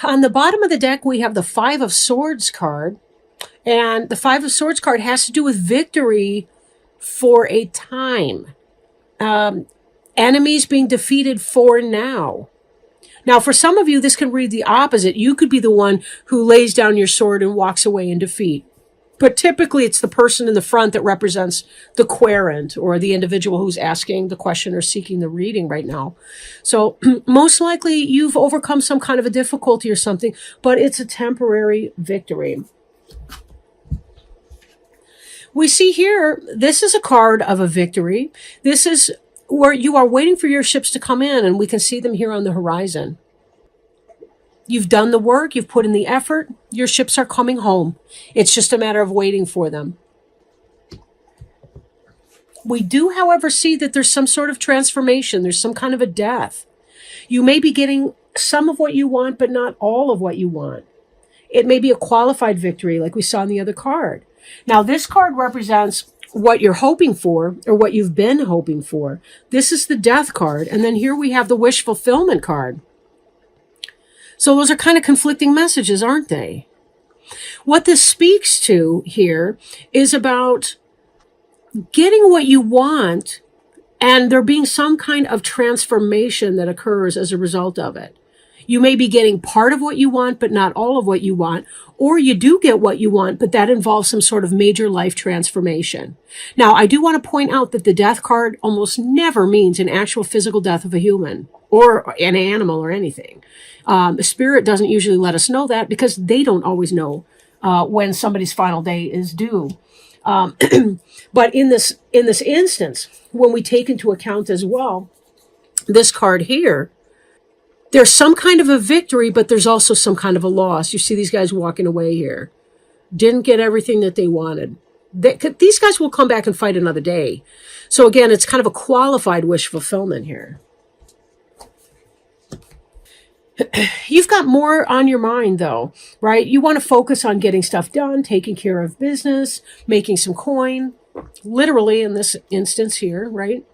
On the bottom of the deck, we have the Five of Swords card. And the Five of Swords card has to do with victory for a time. Enemies being defeated for now. Now, for some of you, this can read the opposite. You could be the one who lays down your sword and walks away in defeat. But typically, it's the person in the front that represents the querent, or the individual who's asking the question or seeking the reading right now. So most likely, you've overcome some kind of a difficulty or something, but it's a temporary victory. We see here, this is a card of a victory. This is where you are waiting for your ships to come in, and we can see them here on the horizon. You've done the work, you've put in the effort, your ships are coming home. It's just a matter of waiting for them. We do, however, see that there's some sort of transformation. There's some kind of a death. You may be getting some of what you want, but not all of what you want. It may be a qualified victory, like we saw in the other card. Now, this card represents what you're hoping for, or what you've been hoping for. This is the Death card. And then here we have the Wish Fulfillment card. So those are kind of conflicting messages, aren't they? What this speaks to here is about getting what you want, and there being some kind of transformation that occurs as a result of it. You may be getting part of what you want, but not all of what you want. Or you do get what you want, but that involves some sort of major life transformation. Now, I do want to point out that the Death card almost never means an actual physical death of a human or an animal or anything. Spirit doesn't usually let us know that, because they don't always know when somebody's final day is due. But in this instance, when we take into account as well this card here, there's some kind of a victory, but there's also some kind of a loss. You see these guys walking away here. Didn't get everything that they wanted. These guys will come back and fight another day. So again, it's kind of a qualified wish fulfillment here. You've got more on your mind, though, right? You want to focus on getting stuff done, taking care of business, making some coin, literally in this instance here, right?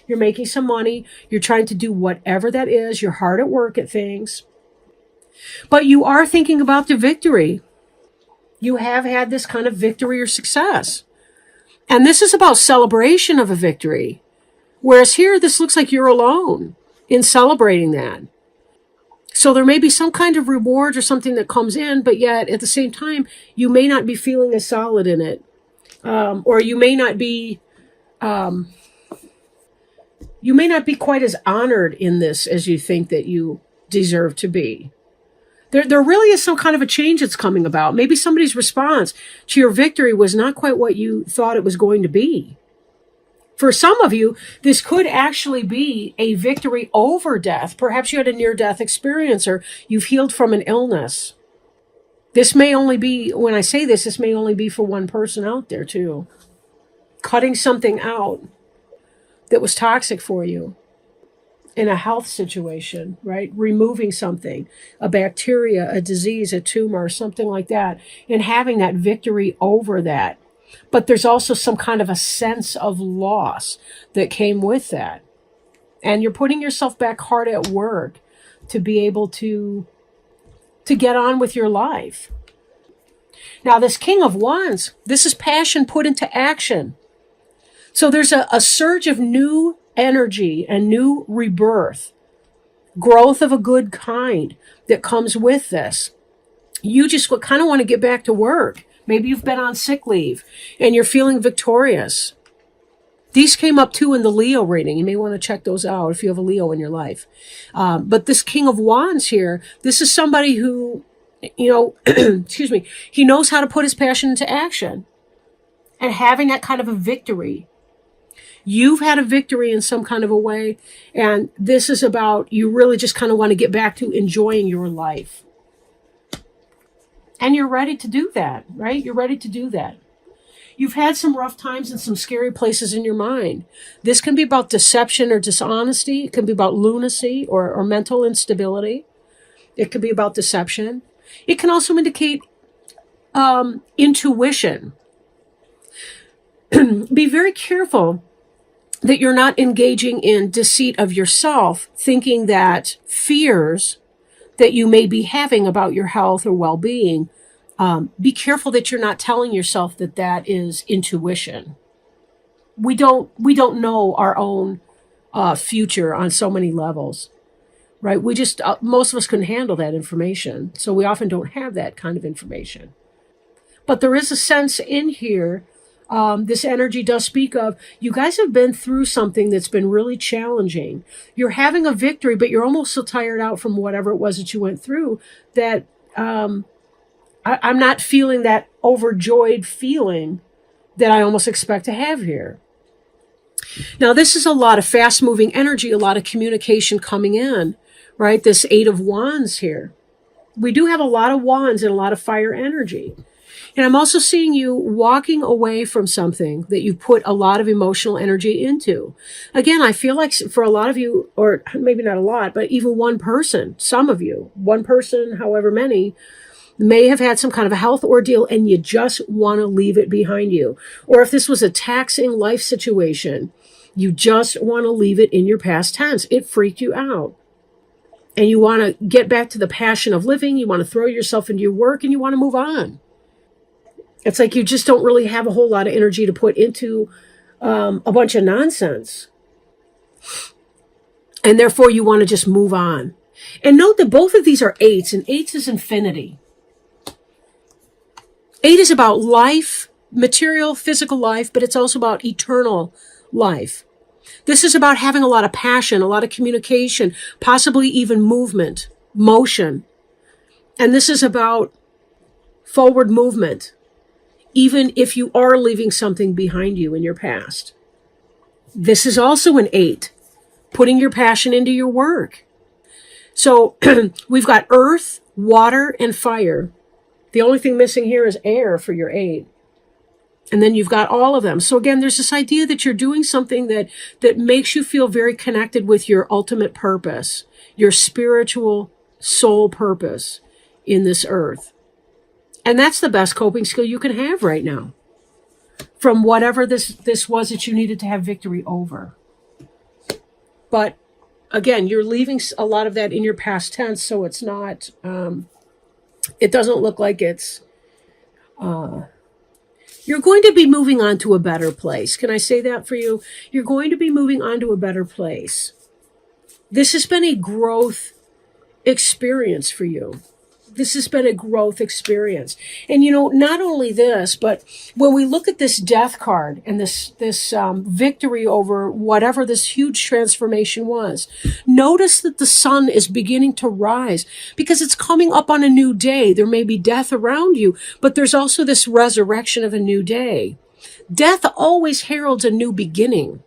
You're making some money. You're trying to do whatever that is. You're hard at work at things. But you are thinking about the victory. You have had this kind of victory or success. And this is about celebration of a victory. Whereas here, this looks like you're alone in celebrating that. So there may be some kind of reward or something that comes in, but yet at the same time, you may not be feeling as solid in it. Or you may not be quite as honored in this as you think that you deserve to be. There really is some kind of a change that's coming about. Maybe somebody's response to your victory was not quite what you thought it was going to be. For some of you, this could actually be a victory over death. Perhaps you had a near-death experience, or you've healed from an illness. This may only be, when I say this may only be for one person out there too. Cutting something out that was toxic for you in a health situation, right? Removing something, a bacteria, a disease, a tumor, something like that, and having that victory over that. But there's also some kind of a sense of loss that came with that. And you're putting yourself back hard at work to be able to get on with your life. Now, this King of Wands, this is passion put into action. So there's a surge of new energy and new rebirth, growth of a good kind that comes with this. You just kind of want to get back to work. Maybe you've been on sick leave and you're feeling victorious. These came up too in the Leo reading. You may want to check those out if you have a Leo in your life. But this King of Wands here, this is somebody who, excuse me, he knows how to put his passion into action. And having that kind of a victory. You've had a victory in some kind of a way. And this is about, you really just kind of want to get back to enjoying your life. And you're ready to do that, right? You're ready to do that. You've had some rough times and some scary places in your mind. This can be about deception or dishonesty. It can be about lunacy or mental instability. It could be about deception. It can also indicate intuition. Be very careful that you're not engaging in deceit of yourself, thinking that fears that you may be having about your health or well-being, be careful that you're not telling yourself that that is intuition. We don't know our own future on so many levels, right? We just most of us couldn't handle that information, so we often don't have that kind of information. But there is a sense in here. This energy does speak of, you guys have been through something that's been really challenging. You're having a victory, but you're almost so tired out from whatever it was that you went through that I'm not feeling that overjoyed feeling that I almost expect to have here. Now, this is a lot of fast moving energy, a lot of communication coming in, right? This 8 of Wands here. We do have a lot of wands and a lot of fire energy. And I'm also seeing you walking away from something that you put a lot of emotional energy into. Again, I feel like for a lot of you, or maybe not a lot, but even one person, some of you, one person, however many, may have had some kind of a health ordeal and you just want to leave it behind you. Or if this was a taxing life situation, you just want to leave it in your past tense. It freaked you out. And you want to get back to the passion of living. You want to throw yourself into your work and you want to move on. It's like you just don't really have a whole lot of energy to put into a bunch of nonsense. And therefore, you want to just move on. And note that both of these are 8s, and 8 is infinity. 8 is about life, material, physical life, but it's also about eternal life. This is about having a lot of passion, a lot of communication, possibly even movement, motion. And this is about forward movement, even if you are leaving something behind you in your past. This is also an 8, putting your passion into your work. So we've got earth, water, and fire. The only thing missing here is air for your 8. And then you've got all of them. So again, there's this idea that you're doing something that makes you feel very connected with your ultimate purpose, your spiritual soul purpose in this earth. And that's the best coping skill you can have right now from whatever this was that you needed to have victory over. But again, you're leaving a lot of that in your past tense, so it's not, it doesn't look like it's, you're going to be moving on to a better place. Can I say that for you? You're going to be moving on to a better place. This has been a growth experience for you. This has been a growth experience. And, not only this, but when we look at this death card and this victory over whatever this huge transformation was, notice that the sun is beginning to rise because it's coming up on a new day. There may be death around you, but there's also this resurrection of a new day. Death always heralds a new beginning.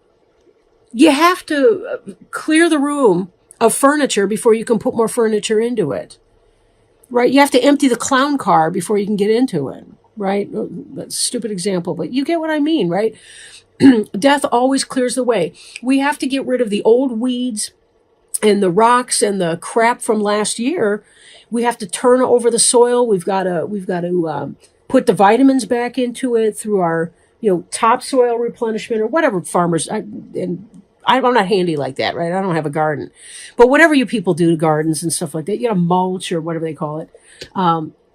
You have to clear the room of furniture before you can put more furniture into it. Right? You have to empty the clown car before you can get into it, right? That's a stupid example, but you get what I mean, right? Death always clears the way. We have to get rid of the old weeds and the rocks and the crap from last year. We have to turn over the soil. We've got to put the vitamins back into it through our, topsoil replenishment or whatever farmers, I'm not handy like that, right? I don't have a garden. But whatever you people do to gardens and stuff like that, you got to mulch or whatever they call it.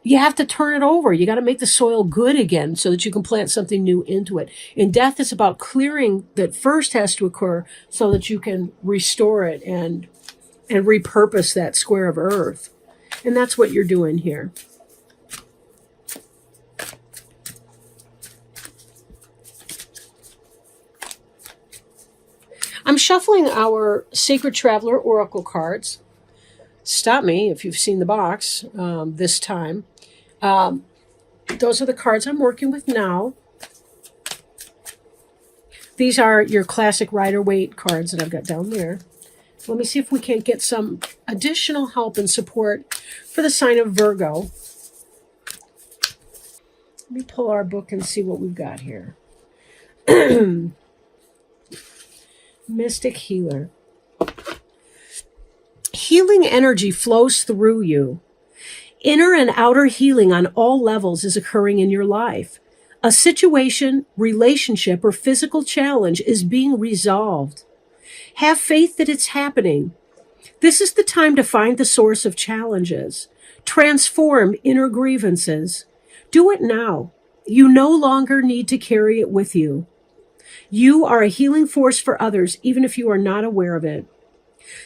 You have to turn it over. You got to make the soil good again so that you can plant something new into it. And death is about clearing that first has to occur so that you can restore it and repurpose that square of earth. And that's what you're doing here. I'm shuffling our Sacred Traveler Oracle cards. Stop me if you've seen the box this time. Those are the cards I'm working with now. These are your classic Rider-Waite cards that I've got down there. Let me see if we can't get some additional help and support for the sign of Virgo. Let me pull our book and see what we've got here. Mystic Healer. Healing energy flows through you. Inner and outer healing on all levels is occurring in your life. A situation, relationship, or physical challenge is being resolved. Have faith that it's happening. This is the time to find the source of challenges, transform inner grievances. Do it now. You no longer need to carry it with you. You are a healing force for others, even if you are not aware of it.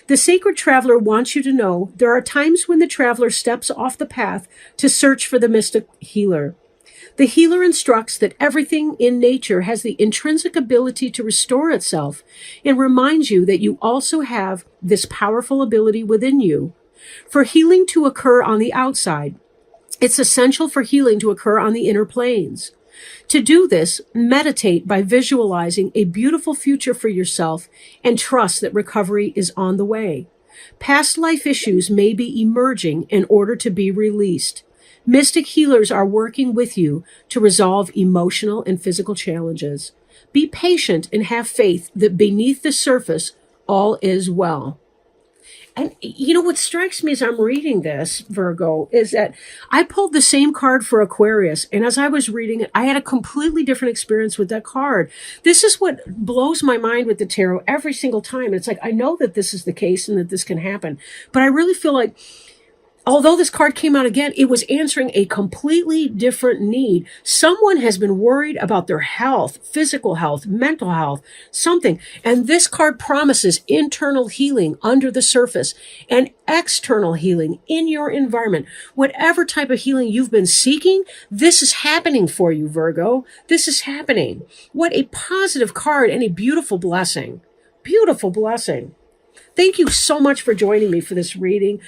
The sacred traveler wants you to know there are times when the traveler steps off the path to search for the mystic healer. The healer instructs that everything in nature has the intrinsic ability to restore itself and reminds you that you also have this powerful ability within you. For healing to occur on the outside, it's essential for healing to occur on the inner planes. To do this, meditate by visualizing a beautiful future for yourself and trust that recovery is on the way. Past life issues may be emerging in order to be released. Mystic healers are working with you to resolve emotional and physical challenges. Be patient and have faith that beneath the surface, all is well. And you know what strikes me as I'm reading this, Virgo, is that I pulled the same card for Aquarius. And as I was reading it, I had a completely different experience with that card. This is what blows my mind with the tarot every single time. It's like, I know that this is the case and that this can happen. But I really feel like, although this card came out again, it was answering a completely different need. Someone has been worried about their health, physical health, mental health, something. And this card promises internal healing under the surface and external healing in your environment. Whatever type of healing you've been seeking, this is happening for you, Virgo. This is happening. What a positive card and a beautiful blessing. Beautiful blessing. Thank you so much for joining me for this reading.